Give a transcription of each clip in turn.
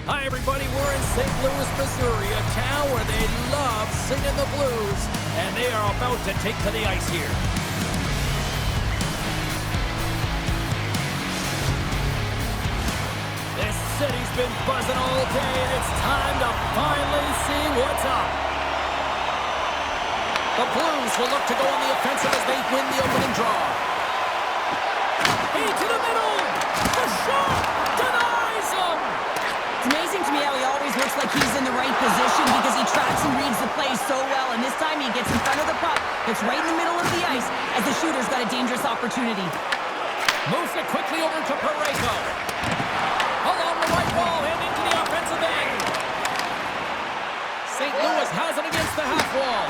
Hi, everybody. We're in St. Louis, Missouri, a town where they love singing the blues, and they are about to take to the ice here. This city's been buzzing all day, and it's time to finally see what's up. The Blues will look to go on the offensive as they win the opening draw. To the middle! The shot! Denies him! It's amazing to me how he always looks like he's in the right position because he tracks and reads the play so well, and this time he gets in front of the puck. It's right in the middle of the ice as the shooter's got a dangerous opportunity. Moves it quickly over to Parayko. Along the right wall and into the offensive end. St. Louis has it against the half wall.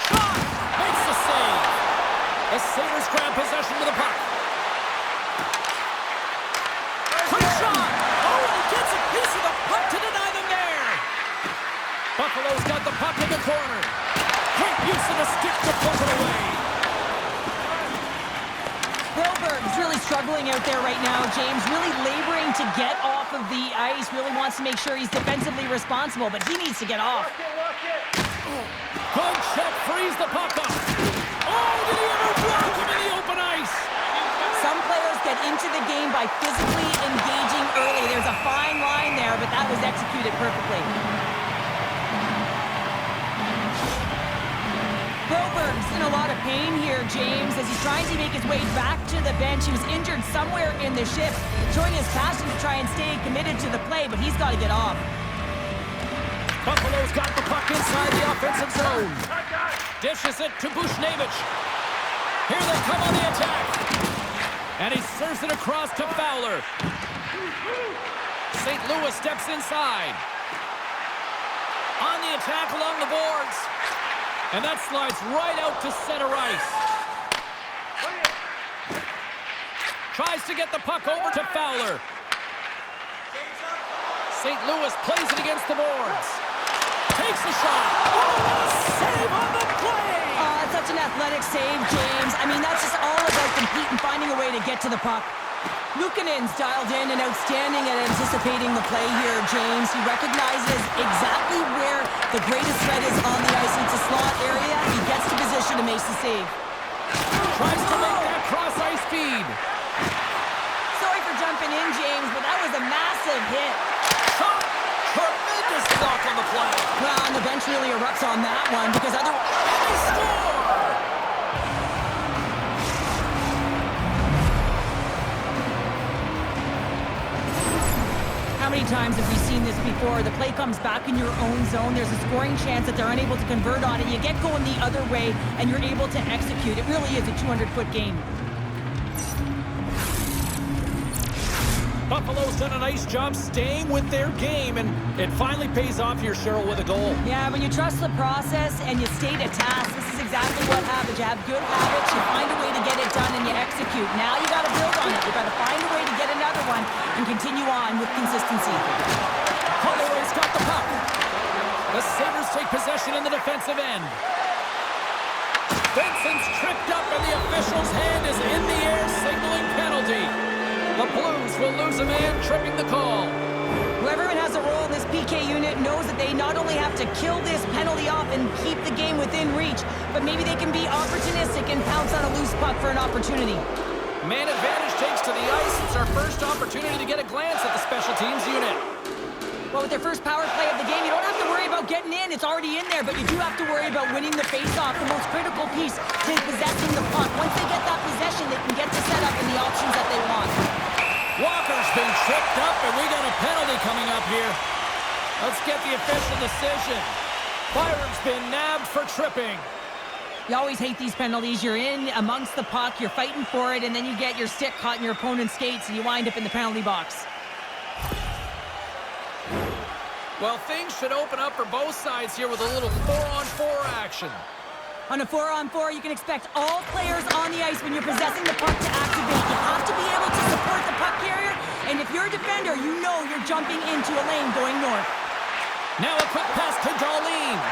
Shot! Makes the save. The Sabres grab possession to the puck. Quick shot! Oh, and he gets a piece of the puck to deny them there. Buffalo's got the puck in the corner. Great use of the stick to push it away. Broberg's really struggling out there right now, James. Really laboring to get off of the ice. Really wants to make sure he's defensively responsible, but he needs to get off. Good check, frees the puck up. Oh, did he ever block him in the open ice? Some players get into the game by physically engaging early. There's a fine line there, but that was executed perfectly. Broberg's in a lot of pain here, James, as he's trying to make his way back to the bench. He was injured somewhere in the shift, showing his passion to try and stay committed to the play, but he's got to get off. Buffalo's got the puck inside the offensive zone. Dishes it to Bushnevich. Here they come on the attack. And he serves it across to Fowler. St. Louis steps inside. On the attack along the boards. And that slides right out to center ice. Tries to get the puck over to Fowler. St. Louis plays it against the boards. Takes the shot. Oh, what a save on the play! Such an athletic save, James. I mean, that's just all about competing, finding a way to get to the puck. Luukkonen's dialed in and outstanding at anticipating the play here, James. He recognizes exactly where the greatest threat is on the ice. It's a slot area. He gets to position to make the save. Tries to make that cross-ice feed. Sorry for jumping in, James, but that was a massive hit. Shot! Tremendous block on the play. Well, and the bench really erupts on that one because otherwise... They score! How many times have we seen this before? The play comes back in your own zone. There's a scoring chance that they're unable to convert on it. You get going the other way, and you're able to execute. It really is a 200-foot game. Buffalo's done a nice job staying with their game, and it finally pays off here, Cheryl, with a goal. Yeah, when you trust the process and you stay to task, this is exactly what happens. You have good habits, you find a way to get it done, and you execute. Now you got to build on it. You got to find a way to get another one and continue on with consistency. Holloway's got the puck. The Sabres take possession in the defensive end. Benson's tripped up, and the official's hand is in the air, signaling penalty. The Blues will lose a man, tripping the call. Whoever has a role in this PK unit knows that they not only have to kill this penalty off and keep the game within reach, but maybe they can be opportunistic and pounce on a loose puck for an opportunity. Man advantage takes to the ice. It's our first opportunity to get a glance at the special teams unit. Well, with their first power play of the game, you don't have to worry about getting in. It's already in there, but you do have to worry about winning the face-off, the most critical piece to possessing the puck. Once they get that possession, they can get to set up in the options that they want. Walker's been tripped up, and we got a penalty coming up here. Let's get the official decision. Byron's been nabbed for tripping. You always hate these penalties. You're in amongst the puck, you're fighting for it, and then you get your stick caught in your opponent's skates, and you wind up in the penalty box. Well, things should open up for both sides here with a little 4-on-4 action. On a 4-on-4, you can expect all players on the ice when you're possessing the puck to activate. You have to be able to support the puck carrier, and if you're a defender, you know you're jumping into a lane going north. Now a quick pass to Darlene.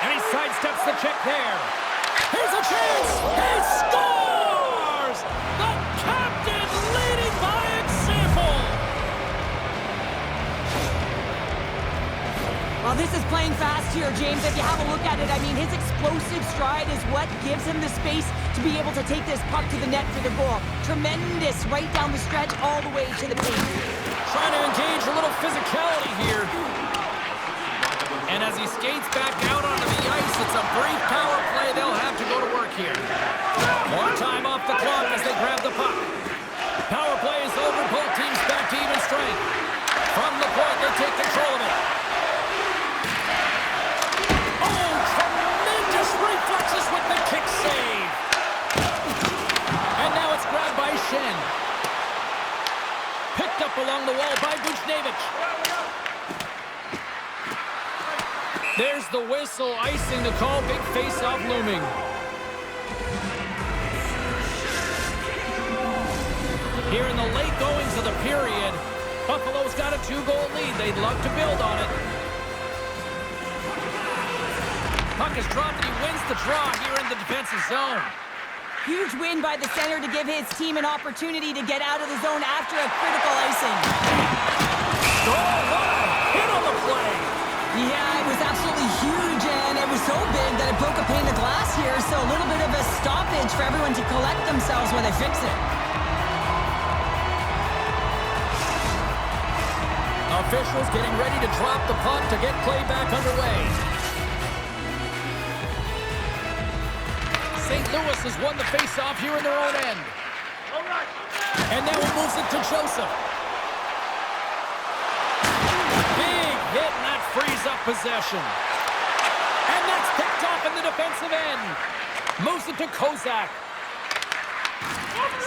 And he sidesteps the check there. Here's a chance! He scores! The captain leading by example! Well, this is playing fast here, James. If you have a look at it, I mean, his explosive stride is what gives him the space to be able to take this puck to the net for the goal. Tremendous right down the stretch all the way to the paint. Trying to engage a little physicality here. And as he skates back out onto the ice, it's a brief power play. They'll have to go to work here. More time off the clock as they grab the puck. Power play is over. Both teams back to even strength. From the point, they take control of it. Oh, tremendous reflexes with the kick save. And now it's grabbed by Shen. Picked up along the wall by Buchnevich. There's the whistle, icing the call. Big face-off looming. Here in the late goings of the period, Buffalo's got a 2-goal lead. They'd love to build on it. Puck is dropped and he wins the draw here in the defensive zone. Huge win by the center to give his team an opportunity to get out of the zone after a critical icing. Oh, what a hit on the play. Yeah, it was absolutely huge, and it was so big that it broke a pane of glass here, so a little bit of a stoppage for everyone to collect themselves while they fix it. Officials getting ready to drop the puck to get play back underway. St. Louis has won the face-off here in their own end. And now he moves it to Joseph. Big hit, and that frees up possession. And that's picked off in the defensive end. Moves it to Kozak.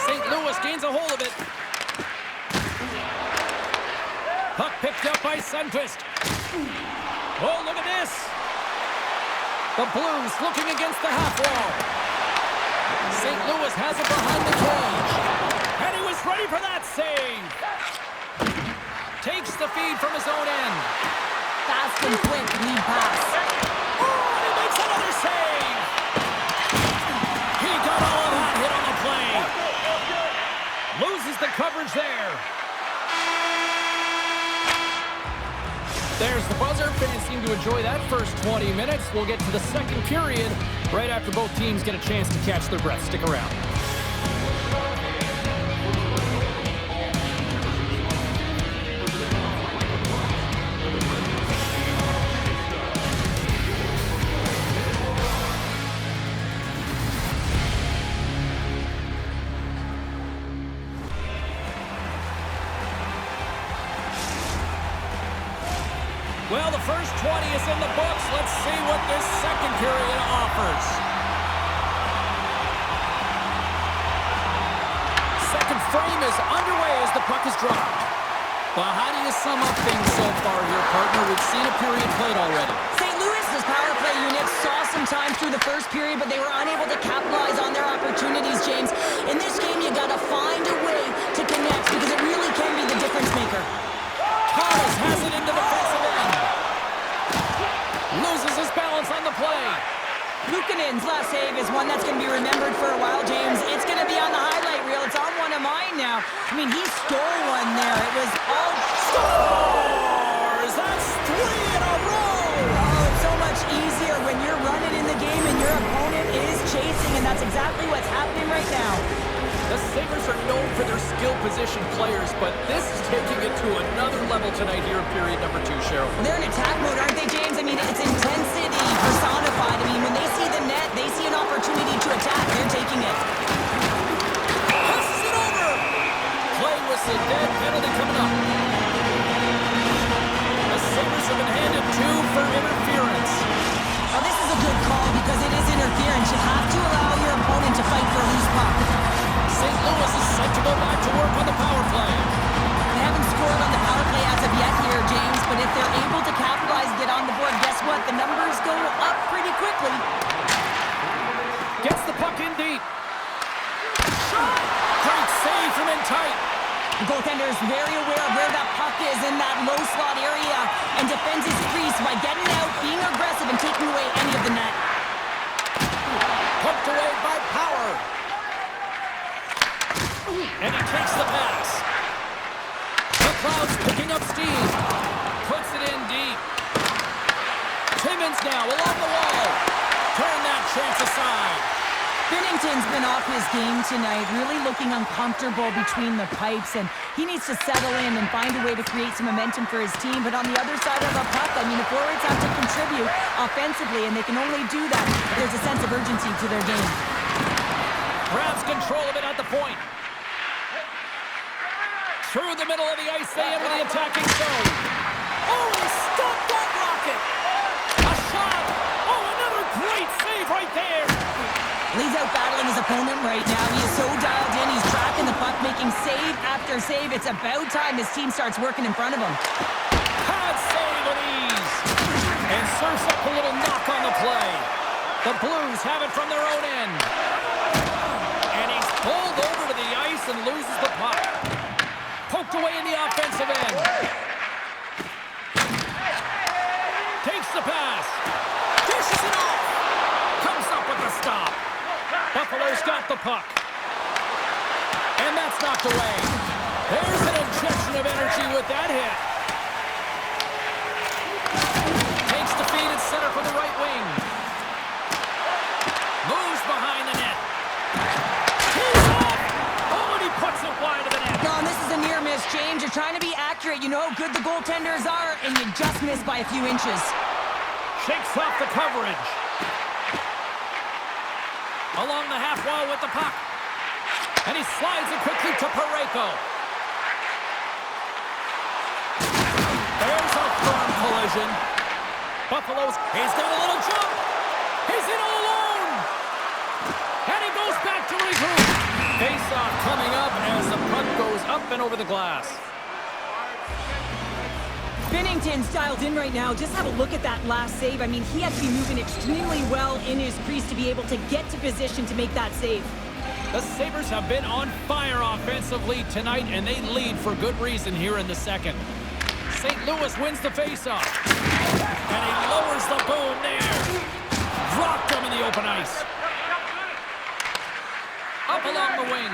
St. Louis gains a hold of it. Puck picked up by Sundqvist. Oh, look at this. The Blues looking against the half wall. St. Louis has it behind the cage. And he was ready for that save. Takes the feed from his own end. Fast and quick lead pass. Oh, and he makes another save. He got all of that hit on the play. Loses the coverage there. There's the buzzer. Fans seem to enjoy that first 20 minutes. We'll get to the second period right after both teams get a chance to catch their breath. Stick around. Well, the first 20 is in the books. Let's see what this second period offers. Second frame is underway as the puck is dropped. Well, how do you sum up things so far here, partner? We've seen a period played already. St. Louis's power play unit saw some time through the first period, but they were unable to capitalize on their opportunities, James. In this game, you got to find a way to connect because it really can be the difference maker. Thomas has it into the defensive end. Loses his balance on the play. Luukkonen's last save is one that's going to be remembered for a while, James. It's going to be on the highlight reel. It's on one of mine now. I mean, he stole one there. It was all... Scores! That's 3 in a row! Oh, it's so much easier when you're running in the game and your opponent is chasing, and that's exactly what's happening right now. The Sabres are known for their skill position players, but this is taking it to another level tonight here in period number 2, Cheryl. They're in attack mode, aren't they, James? I mean, it's intensity personified. I mean, when they see the net, they see an opportunity to attack. They're taking it. Passes it over! Play whistle, dead penalty coming up. The Sabres have been handed 2 for interference. Now, this is a good call because it is interference. You have to allow your opponent to fight for a loose puck. St. Louis is set to go back to work on the power play. They haven't scored on the power play as of yet here, James, but if they're able to capitalize and get on the board, guess what? The numbers go up pretty quickly. Gets the puck in deep. Shot! Great save from in tight. The goaltender is very aware of where that puck is in that low slot area and defends his crease by getting out, being aggressive, and taking away any of the net. Pumped away by Power. And he takes the pass. The crowd's picking up steam. Puts it in deep. Binnington's been off his game tonight, really looking uncomfortable between the pipes, and he needs to settle in and find a way to create some momentum for his team. But on the other side of the puck, I mean, the forwards have to contribute offensively, and they can only do that if there's a sense of urgency to their game. Grabs control of it at the point. Through the middle of the ice, they enter the attacking zone. Oh, he stopped that rocket! A shot! Oh, another great save right there! He's out battling his opponent right now. He is so dialed in. He's tracking the puck, making save after save. It's about time his team starts working in front of him. Pad save with ease. And serves up a little knock on the play. The Blues have it from their own end. And he's pulled over to the ice and loses the puck. Poked away in the offensive end. Takes the pass. Dishes it off. Comes up with the stop. Buffalo's got the puck. And that's knocked away. There's an injection of energy with that hit. Takes the feed at center for the right wing. Moves behind the net. He's off. Oh, and he puts it wide of the net. No, and this is a near miss, James. You're trying to be accurate. You know how good the goaltenders are, and you just missed by a few inches. Shakes off the coverage. Along the half wall with the puck. And he slides it quickly to Parayko. There's a firm collision. Buffalo's, he's got a little jump. He's in all alone. And he goes back to regroup. Face-off coming up as the puck goes up and over the glass. Binnington's dialed in right now. Just have a look at that last save. I mean, he had to be moving extremely well in his crease to be able to get to position to make that save. The Sabres have been on fire offensively tonight, and they lead for good reason here in the second. St. Louis wins the faceoff. And he lowers the boom there. Dropped him in the open ice. Up along the wing.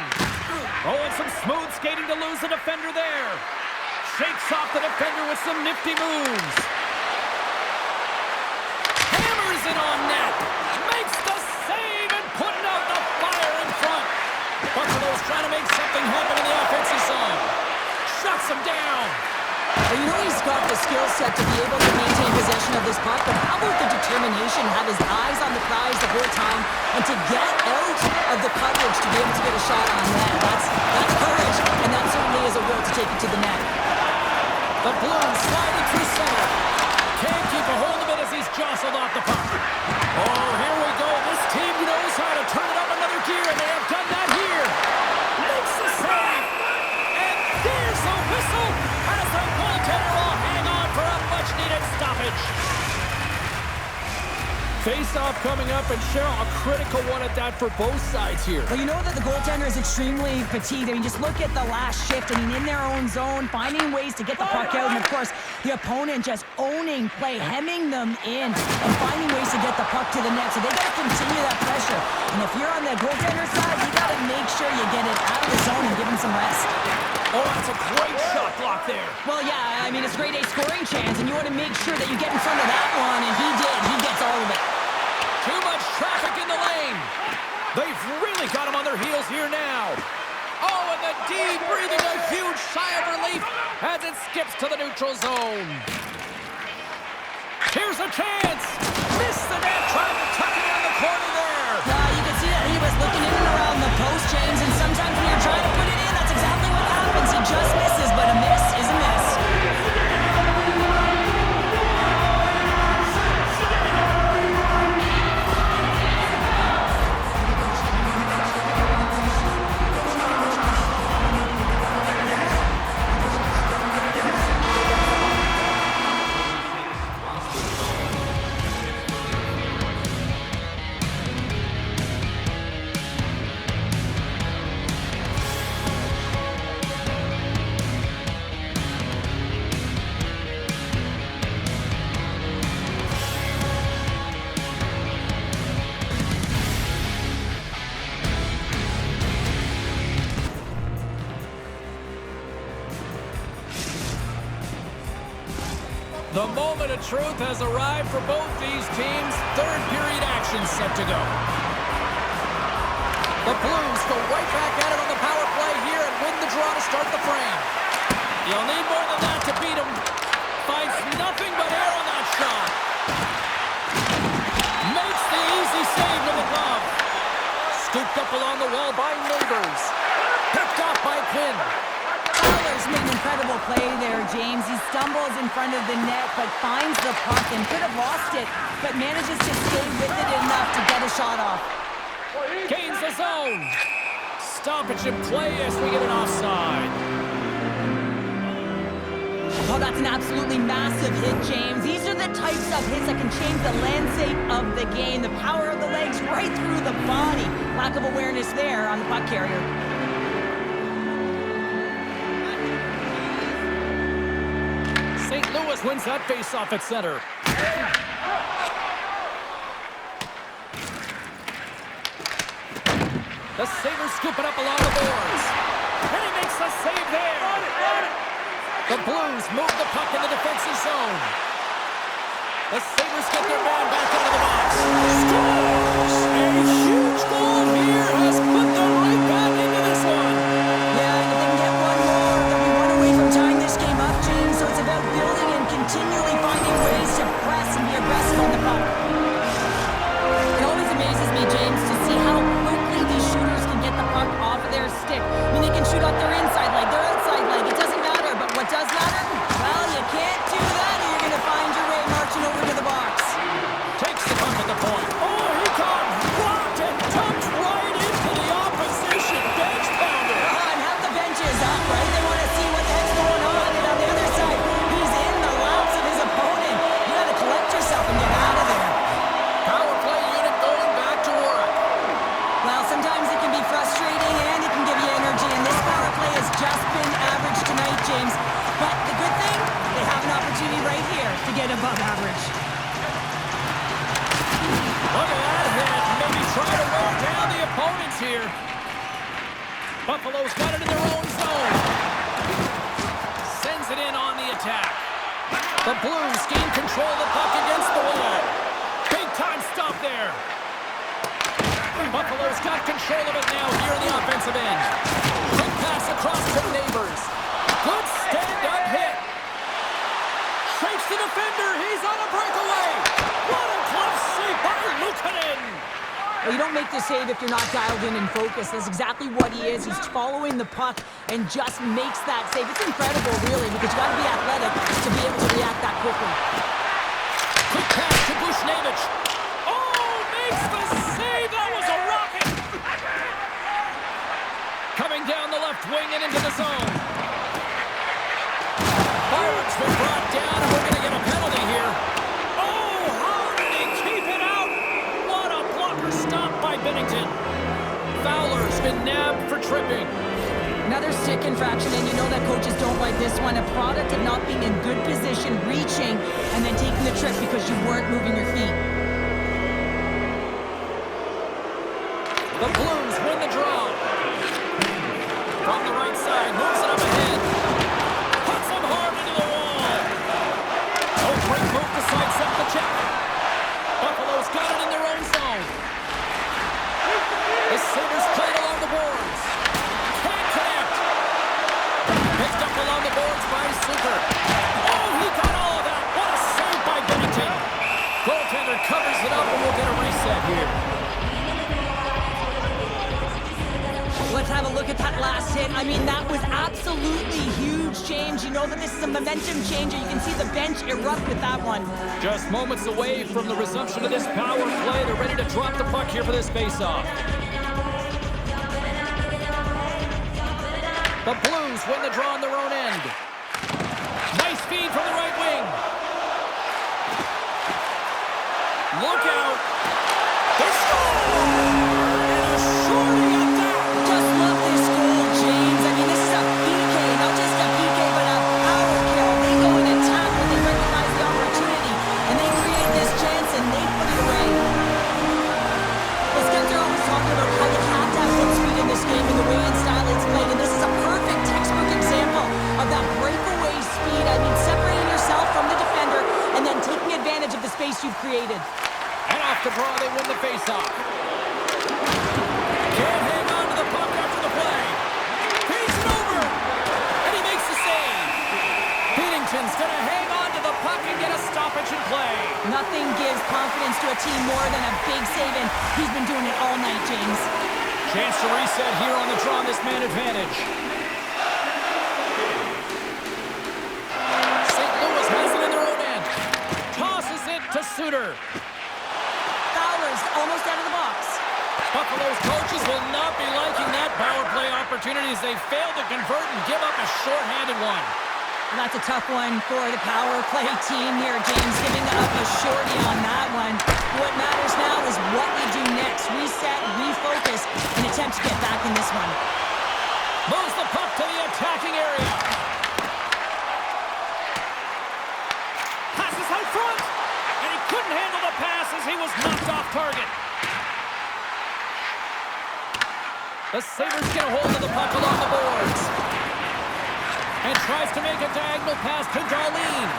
Oh, and some smooth skating to lose the defender there. Shakes off the defender with some nifty moves. Hammers it on net. Makes the save and putting out the fire in front. Buffalo's trying to make something happen in the offensive zone. Shuts him down. Well, you know he's got the skill set to be able to maintain possession of this puck, but how about the determination, have his eyes on the prize the whole time, and to get out of the coverage to be able to get a shot on net. That's courage, and that certainly is a will to take it to the net. The Blues sliding through center. Can't keep a hold of it as he's jostled off the puck. Oh, here we go. This team knows how to turn it up another gear, and they have done that here. Makes the save. And there's a whistle as the goaltender will hang on for a much-needed stoppage. Face-off coming up, and Cheryl, a critical one at that for both sides here. Well, you know that the goaltender is extremely fatigued. I mean, just look at the last shift. I mean, in their own zone, finding ways to get the puck out. And, of course, the opponent just owning play, hemming them in, and finding ways to get the puck to the net. So they got to continue that pressure. And if you're on the goaltender side, you got to make sure you get it out of the zone and give him some rest. Oh, that's a great shot block there. Well, yeah, I mean, it's a grade A scoring chance, and you want to make sure that you get in front of that one, and he did. He gets all of it. Too much traffic in the lane. They've really got him on their heels here now. Oh, and the D breathing a huge sigh of relief as it skips to the neutral zone. Here's a chance. Missed the net, trying to tuck it in the corner there. You can see that he was looking in and around the post, James, and sometimes when you're trying to put it in, that's exactly what happens. He just misses, but a miss is a miss. The moment of truth has arrived for both these teams. Third period action set to go. The Blues go right back at it on the power play here and win the draw to start the frame. You'll need more than that to beat him. Finds nothing but air on that shot. Makes the easy save with a glove. Scooped up along the wall by Neighbors. Picked off by Quinn. Fowler's made an incredible play there, James. He stumbles in front of the net, but finds the puck and could have lost it, but manages to stay with it enough to get a shot off. Gains the zone. Stoppage in play as we get an offside. Oh, that's an absolutely massive hit, James. These are the types of hits that can change the landscape of the game. The power of the legs right through the body. Lack of awareness there on the puck carrier. St. Louis wins that face-off at center. The Sabres scoop it up along the boards. And he makes the save there. The Blues move the puck in the defensive zone. The Sabres get their man back into the box. Scores! A huge goal here has put them right back into this one. Yeah, and if they can get one more, they'll be one away from tying this game up, James. So it's about building and continually finding ways to press and be aggressive on the puck. It always amazes me, James, to see how quickly these shooters can get the puck off of their stick. I mean, they can shoot off their inside leg, their outside leg. It doesn't matter, but what does matter? Well, you can't do that, or you're going to find your way marching over to the box. Takes the puck at the point. Oh, he comes blocked and tucked right into the opposition bench pounder. And have the benches up, right? They want to see what the heck's going on. And on the other side, he's in the laps of his opponent. You got to collect yourself and get out of there. Power play unit going back to work. Well, sometimes it can be frustrating and it can give you energy. And this power play has just been average tonight, James. But the good thing, they have an opportunity right here to get above average. Look at that hit. Maybe try to wear down the opponents here. Buffalo's got it in their own zone. Sends it in on the attack. The Blues gain control of the puck against the wall. Big time stop there. Buffalo's got control of it now here in the offensive end. Quick pass across to Neighbors. Good stand-up hit. Shakes the defender. He's on a breakaway. What a glove save by Luukkonen. Well, you don't make the save if you're not dialed in and focused. That's exactly what he is. He's following the puck and just makes that save. It's incredible, really, because you got to be athletic to be able to react that quickly. Quick pass to Bushnevich. Oh, makes the save. That was a rocket. Coming down the left wing and into the zone. Byron's been brought down, and we're going to get a penalty here. Oh, how did he keep it out? What a blocker stop by Binnington. Fowler's been nabbed for tripping. Another stick infraction, and you know that coaches don't like this one. A product of not being in good position, reaching, and then taking the trip because you weren't moving your feet. The Blues win the draw. From the right side, moves it up ahead. Puts him hard into the wall. Oh, great move to sidestep the check. Buffalo's got it in their own zone. The Sabres play it along the boards. Can't connect. Picked up along the boards by Super. Oh, he got all of that. What a save by Binnington. Goaltender covers it up, and we'll get a reset here. Let's have a look at that last hit. I mean, that was absolutely huge, James. You know that this is a momentum changer. You can see the bench erupt with that one. Just moments away from the resumption of this power play. They're ready to drop the puck here for this face-off. The Blues win the draw on their own end. Nice feed from the right wing. Look out. They score! And a shorty at that. Just love this goal, James. I mean, this is a PK, not just a PK, but a power kill. They go and attack when they recognize the opportunity, and they create this chance, and they put it away. Well, Spencer always talking about how you have to have foot speed in this game and the way and style it's played, and this is a perfect textbook example of that breakaway speed. I mean, separating yourself from the defender and then taking advantage of the space you've created. And off the draw, they win the face-off. Can't hang Edmonton's going to hang on to the puck and get a stoppage in play. Nothing gives confidence to a team more than a big save, and he's been doing it all night, James. Chance to reset here on the draw, this man advantage. St. Louis has it in their own end. Tosses it to Suter. Fowler's almost out of the box. Buffalo's coaches will not be liking that power play opportunity as they fail to convert and give up a short-handed one. And that's a tough one for the power play team here, James, giving up a shorty on that one. What matters now is what we do next. Reset, refocus, and attempt to get back in this one. Moves the puck to the attacking area. Passes out front, and he couldn't handle the pass as he was knocked off target. The Sabres get a hold of the puck along the boards. And tries to make a diagonal pass to Darlene.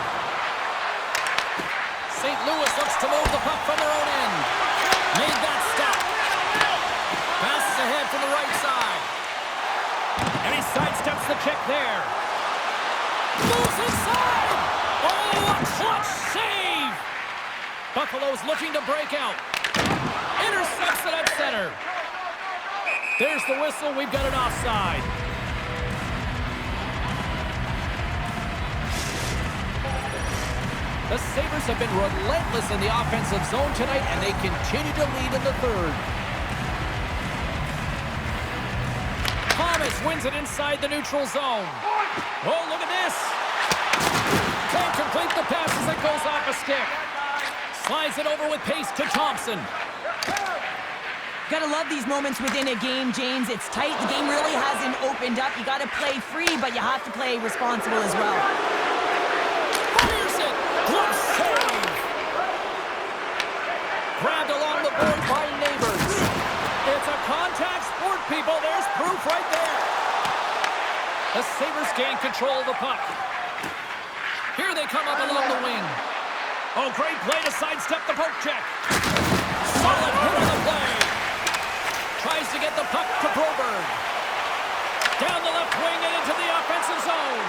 St. Louis looks to move the puck from their own end. Made that stop. Passes ahead from the right side. And he sidesteps the check there. Moves inside. Oh, a clutch save. Buffalo's looking to break out. Intercepts it at center. There's the whistle. We've got an offside. The Sabres have been relentless in the offensive zone tonight, and they continue to lead in the third. Thomas wins it inside the neutral zone. Oh, look at this. Can't complete the pass as it goes off a stick. Slides it over with pace to Thompson. Gotta love these moments within a game, James. It's tight. The game really hasn't opened up. You gotta play free, but you have to play responsible as well. Fires it. Good save. Grabbed along the board by Neighbors. It's a contact sport, people. There's proof right there. The Sabres gain control of the puck. Here they come up along the wing. Oh, great play to sidestep the poke check. Solid hit on the play. Tries to get the puck to Broberg. Down the left wing and into the offensive zone.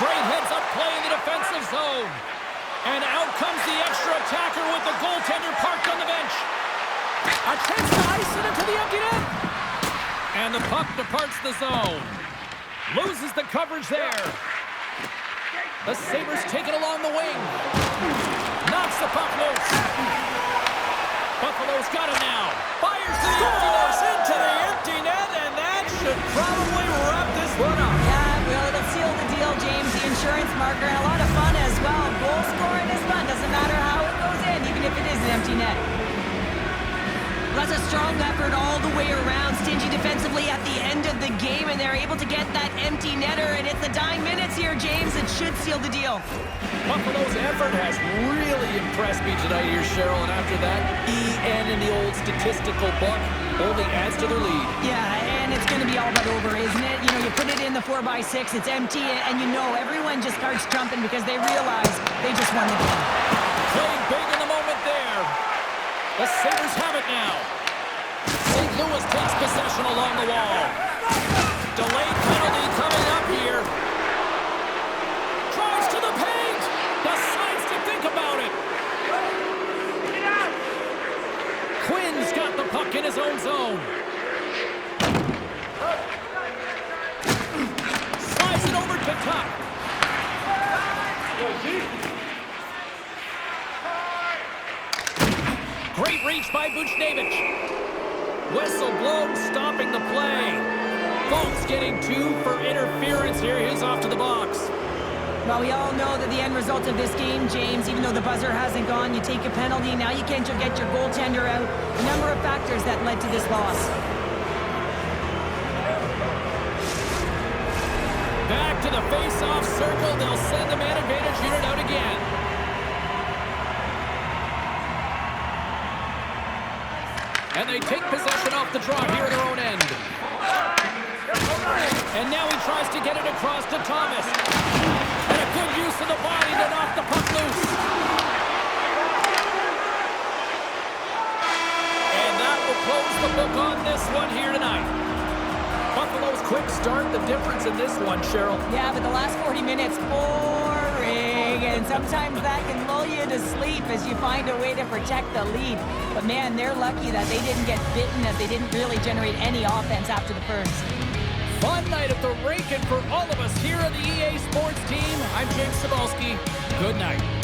Great heads-up play in the defensive zone. And out comes the extra attacker with the goaltender parked on the bench. A chance to ice it into the empty net. And the puck departs the zone. Loses the coverage there. The Sabres take it along the wing. Knocks the puck loose. Buffalo's got it now. Fires to the empty net. Into the empty net, and that should probably wrap this one up. Yeah, well, it'll seal the deal, James. The insurance marker, and a lot of fun as well. Goal scoring is fun. Doesn't matter how it goes in, even if it is an empty net. Well, that's a strong effort all the way around. Stingy defensively at the end of the game, and they're able to get that empty netter, and it's the dying minutes here, James. It should seal the deal. Buffalo's effort has really impressed me tonight here, Cheryl, and after that, EN in the old statistical book only adds to their lead. Yeah, and it's going to be all but over, isn't it? You know, you put it in the 4x6, it's empty, and you know everyone just starts jumping because they realize they just won the game. Playing big in the moment there. The Sabres have it now. St. Louis takes possession along the wall. Delayed penalty coming up here. Drives to the paint. Decides to think about it. Quinn's got the puck in his own zone. Slides it over to Tuck. Great reach by Buchnevich. Whistle blown, stopping the play. Folks getting 2 for interference here. He's off to the box. Well, we all know that the end result of this game, James, even though the buzzer hasn't gone, you take a penalty. Now you can't get your goaltender out. A number of factors that led to this loss. Back to the face-off circle. They'll send the man advantage unit out again. And they take possession off the draw here at their own end. And now he tries to get it across to Thomas. And a good use of the body to knock the puck loose. And that will close the book on this one here tonight. Buffalo's quick start, the difference in this this one, Cheryl. Yeah, but the last 40 minutes, boring. And sometimes that can lull you to sleep as you find a way to protect the lead. But man, they're lucky that they didn't get bitten as they didn't really generate any offense after the first. Fun night at the rink, and for all of us here on the EA Sports team, I'm James Cebulski. Good night.